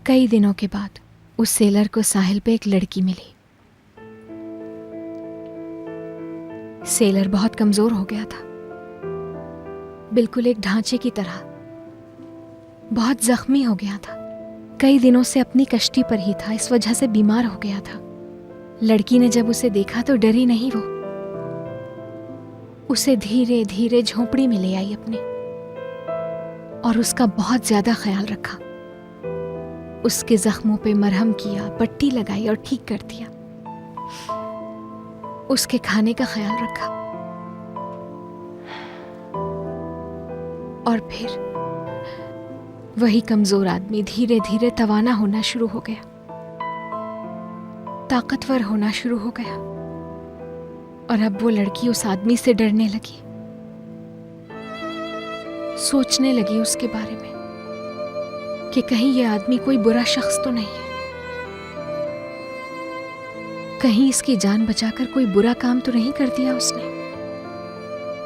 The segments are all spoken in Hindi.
कई दिनों के बाद उस सेलर को साहिल पे एक लड़की मिली। सेलर बहुत कमजोर हो गया था, बिल्कुल एक ढांचे की तरह। बहुत जख्मी हो गया था, कई दिनों से अपनी कश्ती पर ही था, इस वजह से बीमार हो गया था। लड़की ने जब उसे देखा तो डरी नहीं, वो उसे धीरे धीरे झोंपड़ी में ले आई अपने, और उसका बहुत ज्यादा ख्याल रखा। उसके जख्मों पे मरहम किया, पट्टी लगाई और ठीक कर दिया। उसके खाने का ख्याल रखा। और फिर वही कमजोर आदमी धीरे धीरे तवाना होना शुरू हो गया, ताकतवर होना शुरू हो गया। और अब वो लड़की उस आदमी से डरने लगी, सोचने लगी उसके बारे में कि कहीं ये आदमी कोई बुरा शख्स तो नहीं है, कहीं इसकी जान बचाकर कोई बुरा काम तो नहीं कर दिया उसने।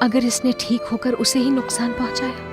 अगर इसने ठीक होकर उसे ही नुकसान पहुंचाया